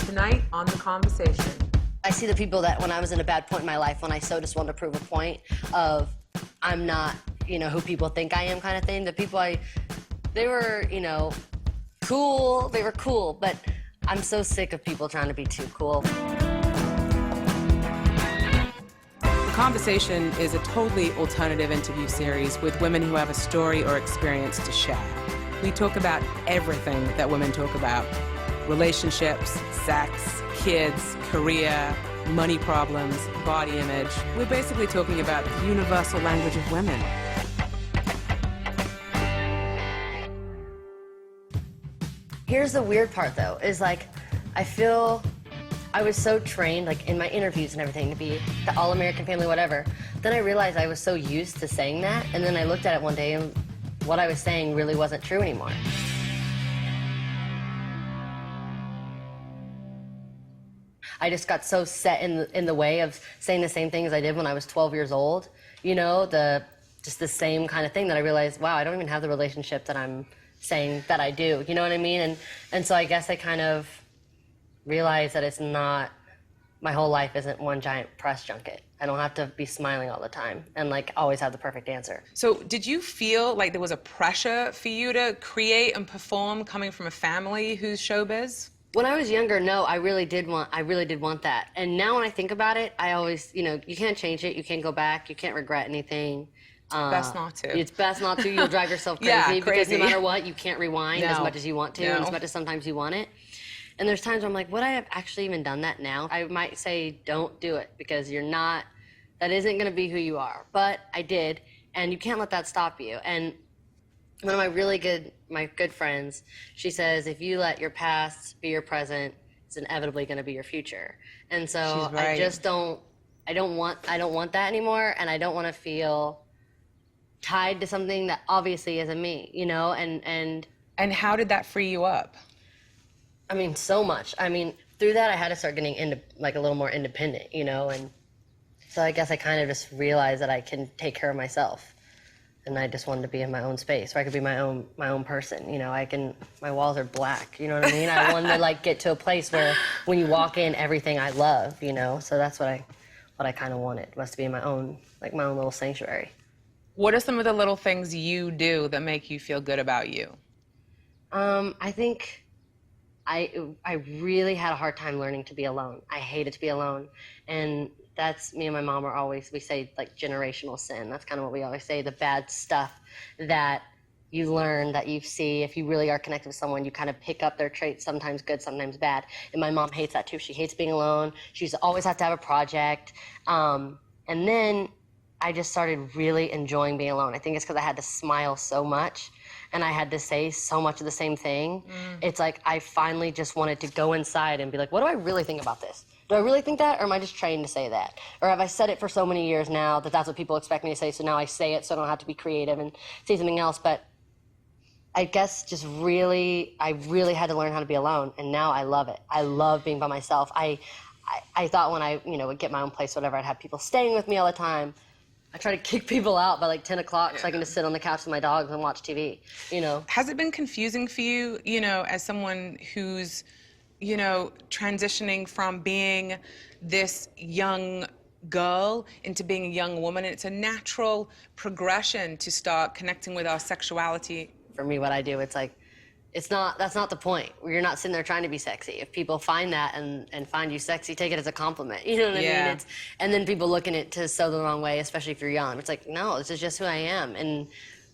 Tonight on The Conversation. I see the people that when I was in a bad point in my life, when I so just wanted to prove a point of I'm not, who people think I am kind of thing. The people they were, cool. They were cool, but I'm so sick of people trying to be too cool. The Conversation is a totally alternative interview series with women who have a story or experience to share. We talk about everything that women talk about. Relationships, sex, kids, career, money problems, body image. We're basically talking about the universal language of women. Here's the weird part though, is like, I feel I was so trained, like in my interviews and everything, to be the all-American family, whatever. Then I realized I was so used to saying that, and then I looked at it one day and what I was saying really wasn't true anymore. I just got so set in the way of saying the same things I did when I was 12 years old, just the same kind of thing that I realized, wow, I don't even have the relationship that I'm saying that I do, you know what I mean? And so I guess I kind of realized that it's not, my whole life isn't one giant press junket. I don't have to be smiling all the time and like always have the perfect answer. So did you feel like there was a pressure for you to create and perform coming from a family who's showbiz? When I was younger, no, I really did want that. And now when I think about it, I always, you can't change it, you can't go back, you can't regret anything. Best not to. It's best not to. You'll drive yourself crazy, Yeah, because no matter what, you can't rewind as much as you want to, No. and as much as sometimes you want it. And there's times where I'm like, would I have actually even done that now? I might say, don't do it, because that isn't gonna be who you are. But I did, and you can't let that stop you. And one of my good friends, she says, if you let your past be your present, it's inevitably gonna be your future. And so She's right. I don't want that anymore, and I don't wanna feel tied to something that obviously isn't me, And how did that free you up? I mean, so much. I mean, through that I had to start getting into like a little more independent, and so I guess I kind of just realized that I can take care of myself. And I just wanted to be in my own space where I could be my own person. My walls are black, you know what I mean? I wanted to like get to a place where when you walk in, everything I love, so that's what I kind of wanted, was to be in my own little sanctuary. What are some of the little things you do that make you feel good about you? I think I really had a hard time learning to be alone. I hated to be alone. And that's, me and my mom we say like generational sin. That's kind of what we always say, the bad stuff that you learn, that you see. If you really are connected with someone, you kind of pick up their traits, sometimes good, sometimes bad. And my mom hates that too. She hates being alone. She used to always have to have a project. And then I just started really enjoying being alone. I think it's because I had to smile so much and I had to say so much of the same thing. It's like I finally just wanted to go inside and be like, what do I really think about this? Do I really think that, or am I just trained to say that? Or have I said it for so many years now that that's what people expect me to say, so now I say it so I don't have to be creative and say something else? But I guess I really had to learn how to be alone, and now I love it. I love being by myself. I thought when I would get my own place or whatever, I'd have people staying with me all the time. I try to kick people out by like 10 o'clock so I can just sit on the couch with my dogs and watch TV, Has it been confusing for you, as someone who's, transitioning from being this young girl into being a young woman? And it's a natural progression to start connecting with our sexuality. For me, what I do, it's like, that's not the point. You're not sitting there trying to be sexy. If people find that and find you sexy, take it as a compliment. You know what I mean? And then people look at it to so the wrong way, especially if you're young. It's like, no, this is just who I am. And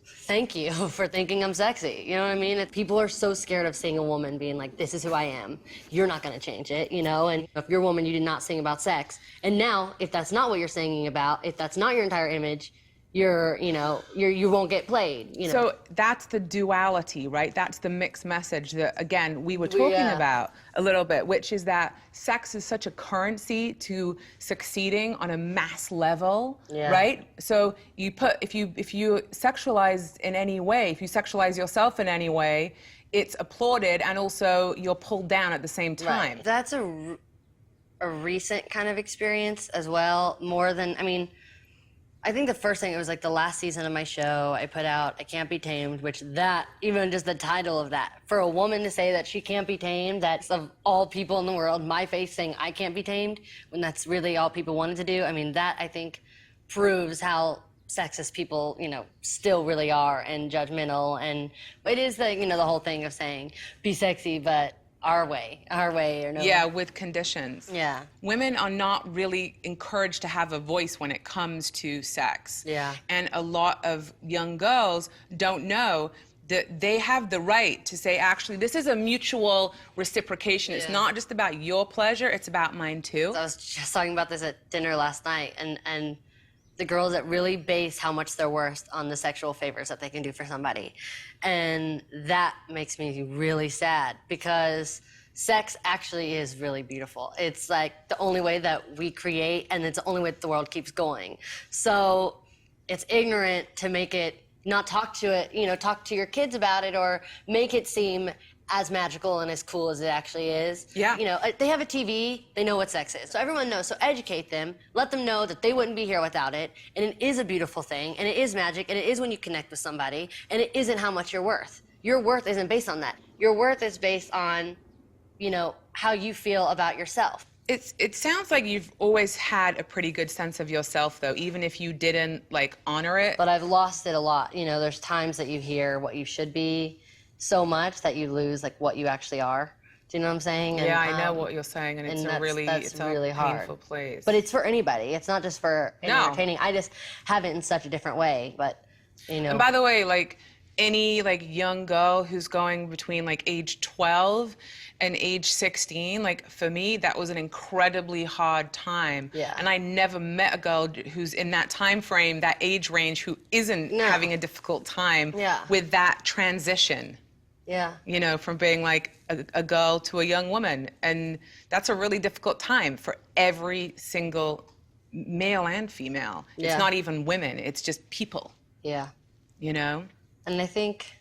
thank you for thinking I'm sexy. You know what I mean? People are so scared of seeing a woman being like, this is who I am. You're not gonna change it, And if you're a woman, you did not sing about sex. And now, if that's not what you're singing about, if that's not your entire image, you won't get played, So that's the duality, right? That's the mixed message that, again, we were talking about a little bit, which is that sex is such a currency to succeeding on a mass level, right? So if you sexualize in any way, if you sexualize yourself in any way, it's applauded, and also you're pulled down at the same time. Right. That's a recent kind of experience as well, more than, I think the first thing, it was like the last season of my show, I put out I Can't Be Tamed, which that, even just the title of that, for a woman to say that she can't be tamed, that's of all people in the world, my face saying I can't be tamed, when that's really all people wanted to do, I mean, that I think proves how sexist people, you know, still really are and judgmental. And it is the, you know, the whole thing of saying, be sexy, but our way or no. Yeah, with conditions. Yeah. Women are not really encouraged to have a voice when it comes to sex. Yeah. And a lot of young girls don't know that they have the right to say, actually, this is a mutual reciprocation. It's not just about your pleasure, it's about mine too. I was just talking about this at dinner last night, and the girls that really base how much they're worth on the sexual favors that they can do for somebody. And that makes me really sad, because sex actually is really beautiful. It's like the only way that we create, and it's the only way that the world keeps going. So it's ignorant to make it, not talk to it, you know, talk to your kids about it, or make it seem as magical and as cool as it actually is. Yeah. You know, they have a TV, they know what sex is. So everyone knows, so educate them, let them know that they wouldn't be here without it, and it is a beautiful thing, and it is magic, and it is when you connect with somebody, and it isn't how much you're worth. Your worth isn't based on that. Your worth is based on, you know, how you feel about yourself. It sounds like you've always had a pretty good sense of yourself, though, even if you didn't, like, honor it. But I've lost it a lot. You know, there's times that you hear what you should be so much that you lose, like, what you actually are. Do you know what I'm saying? Yeah, I know what you're saying, and it's a really, it's really a hard. painful place. But it's for anybody. It's not just for entertaining. I just have it in such a different way, but, you know. And by the way, like, any, like, young girl who's going between, like, age 12 and age 16, like, for me, that was an incredibly hard time. Yeah. And I never met a girl who's in that time frame, that age range, who isn't having a difficult time with that transition. Yeah. You know, from being like a girl to a young woman. And that's a really difficult time for every single male and female. Yeah. It's not even women, it's just people. Yeah. You know? And I think,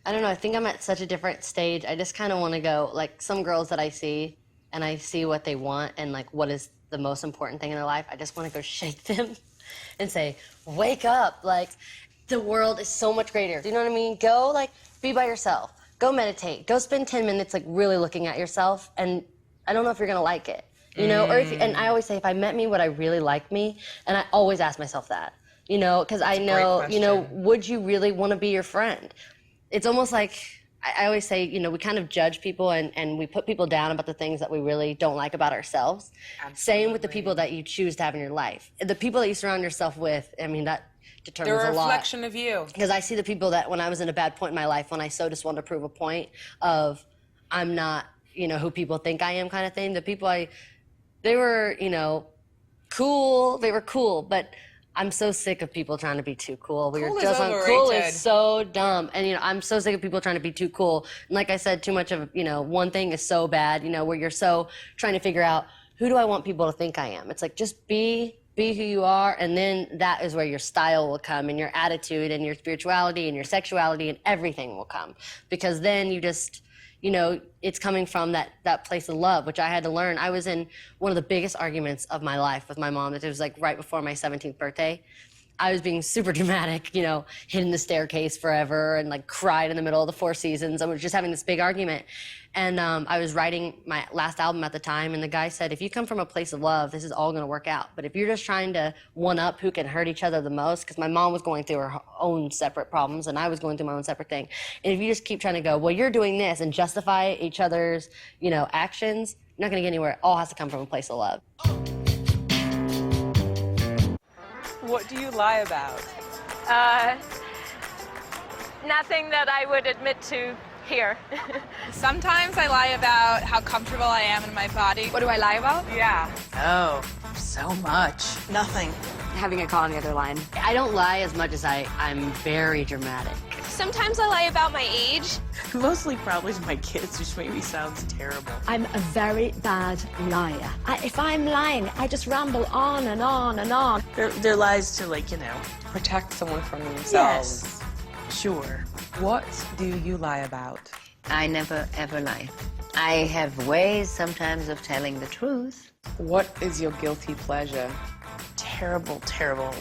I don't know, I think I'm at such a different stage. I just kind of want to go, like, some girls that I see, and I see what they want and, like, what is the most important thing in their life. I just want to go shake them and say, wake up. Like, the world is so much greater. Do you know what I mean? Go, like, be by yourself. Go meditate. Go spend 10 minutes, like, really looking at yourself. And I don't know if you're going to like it, you know? Or if, and I always say, if I met me, would I really like me? And I always ask myself that, you know? Because I know, you know, would you really want to be your friend? It's almost like, I always say, you know, we kind of judge people and we put people down about the things that we really don't like about ourselves. Absolutely. Same with the people that you choose to have in your life. The people that you surround yourself with, I mean, that determines a lot. They're a reflection of you. Because I see the people that when I was in a bad point in my life, when I so just wanted to prove a point of I'm not, you know, who people think I am kind of thing, the people they were, you know, cool, they were cool, but I'm so sick of people trying to be too cool. Cool is so dumb. And, you know, I'm so sick of people trying to be too cool. And like I said, too much of, you know, one thing is so bad, you know, where you're so trying to figure out, who do I want people to think I am? It's like, just be who you are, and then that is where your style will come, and your attitude, and your spirituality, and your sexuality, and everything will come. Because then you just, you know, it's coming from that place of love, which I had to learn. I was in one of the biggest arguments of my life with my mom. It was like right before my 17th birthday. I was being super dramatic, you know, hid in the staircase forever and like cried in the middle of the Four Seasons. I was just having this big argument. And I was writing my last album at the time, and the guy said, if you come from a place of love, this is all gonna work out. But if you're just trying to one up who can hurt each other the most, because my mom was going through her own separate problems and I was going through my own separate thing. And if you just keep trying to go, well, you're doing this, and justify each other's, you know, actions, you're not gonna get anywhere. It all has to come from a place of love. What do you lie about? Nothing that I would admit to here. Sometimes I lie about how comfortable I am in my body. What do I lie about? Yeah. Oh, so much. Nothing. Having a call on the other line. I don't lie as much as I'm very dramatic. Sometimes I lie about my age. Mostly probably my kids, which maybe sounds terrible. I'm a very bad liar. If I'm lying, I just ramble on and on and on. They're lies to, like, you know. Protect someone from themselves. Yes. Sure. What do you lie about? I never, ever lie. I have ways sometimes of telling the truth. What is your guilty pleasure? terrible, terrible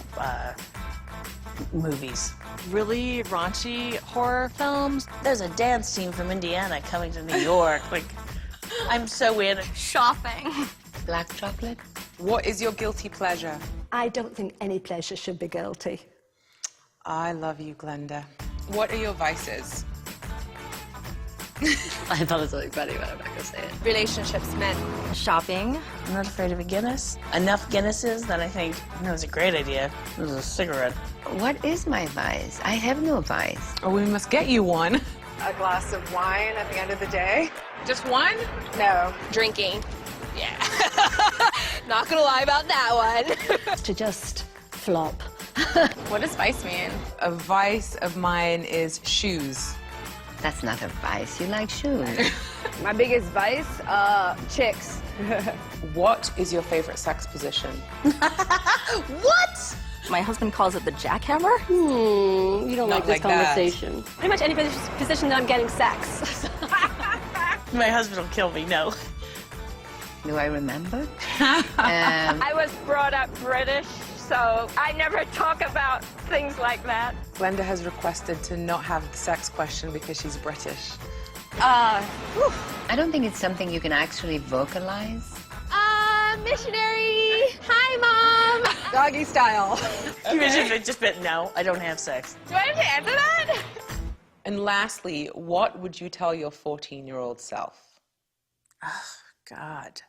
movies. Really raunchy horror films. There's a dance team from Indiana coming to New York. Like, I'm so in. Shopping. Black chocolate? What is your guilty pleasure? I don't think any pleasure should be guilty. I love you, Glenda. What are your vices? I thought it was really funny, but I'm not gonna say it. Relationships, men. Shopping. I'm not afraid of a Guinness. Enough Guinnesses that I think, it was a great idea. It was a cigarette. What is my vice? I have no vice. Oh, we must get you one. A glass of wine at the end of the day. Just one? No. Drinking. Yeah. Not gonna lie about that one. To just flop. What does vice mean? A vice of mine is shoes. That's not a vice. You like shoes. My biggest vice, chicks. What is your favorite sex position? What? My husband calls it the jackhammer. You don't Not like this like that. conversation. Pretty much any position that I'm getting sex. My husband will kill me, no. Do I remember? I was brought up British, so I never talk about things like that. Glenda has requested to not have the sex question because she's British. I don't think it's something you can actually vocalize. Missionary. Hi, Mom. Doggy style. Imagine if it just meant, no, I don't have sex. Do I have to answer that? And lastly, what would you tell your 14-year-old self? God.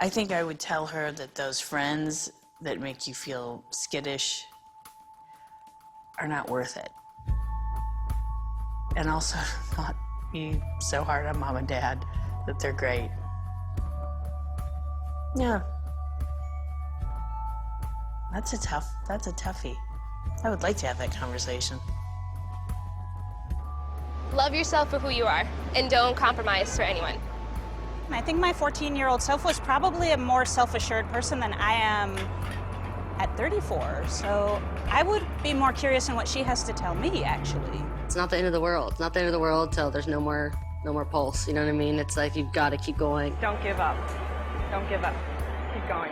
I think I would tell her that those friends that make you feel skittish are not worth it. And also not be so hard on mom and dad that they're great. Yeah. That's a toughie. I would like to have that conversation. Love yourself for who you are, and don't compromise for anyone. I think my 14-year-old self was probably a more self-assured person than I am at 34. So I would be more curious in what she has to tell me, actually. It's not the end of the world. It's not the end of the world till there's no more pulse. You know what I mean? It's like you've got to keep going. Don't give up. Don't give up. Keep going.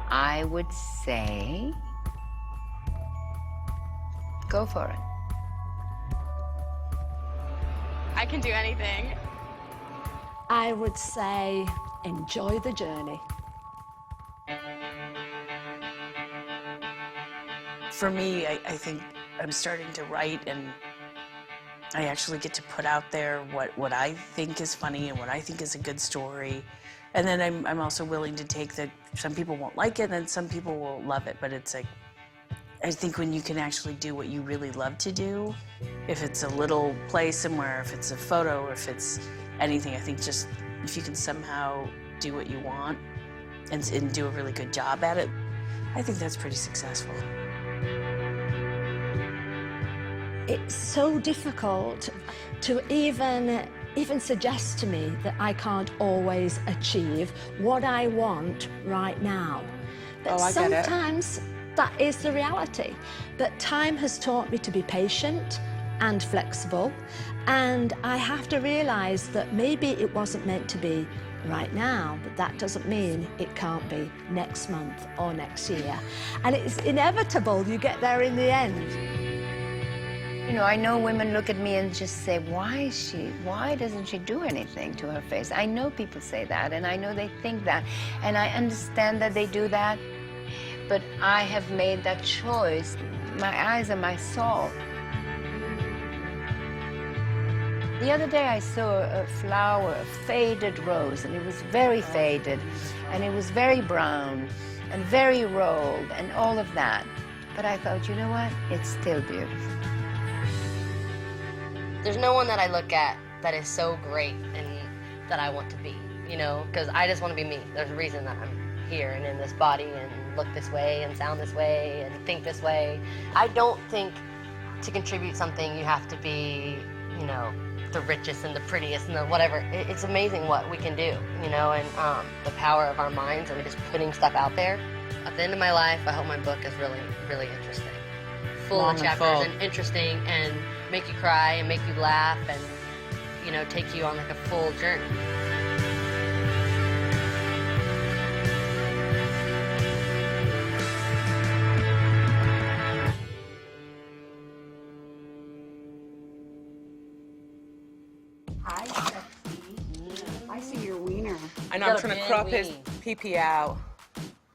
I would say, go for it. I can do anything. I would say, enjoy the journey. For me, I think I'm starting to write, and I actually get to put out there what I think is funny and what I think is a good story. And then I'm also willing to take that some people won't like it and some people will love it, but it's like, I think when you can actually do what you really love to do, if it's a little play somewhere, if it's a photo, or if it's anything, I think just if you can somehow do what you want and do a really good job at it, I think that's pretty successful. It's so difficult to even suggest to me that I can't always achieve what I want right now. But Oh, I get it. sometimes that is the reality. But time has taught me to be patient and flexible, and I have to realize that maybe it wasn't meant to be right now, but that doesn't mean it can't be next month or next year. And it's inevitable, you get there in the end. You know, I know women look at me and just say, why doesn't she do anything to her face? I know people say that, and I know they think that, and I understand that they do that, but I have made that choice. My eyes are my soul. The other day I saw a flower, a faded rose, and it was very faded, and it was very brown, and very rolled, and all of that. But I thought, you know what? It's still beautiful. There's no one that I look at that is so great and that I want to be, you know, because I just want to be me. There's a reason that I'm here and in this body and look this way and sound this way and think this way. I don't think to contribute something you have to be, you know, the richest and the prettiest and the whatever. It's amazing what we can do, you know, and the power of our minds and just putting stuff out there. At the end of my life, I hope my book is really, really interesting. Full of chapters and interesting and make you cry and make you laugh and, you know, take you on like a full journey. Hi, sexy. I see your wiener. I know, I'm trying to crop his pee-pee out.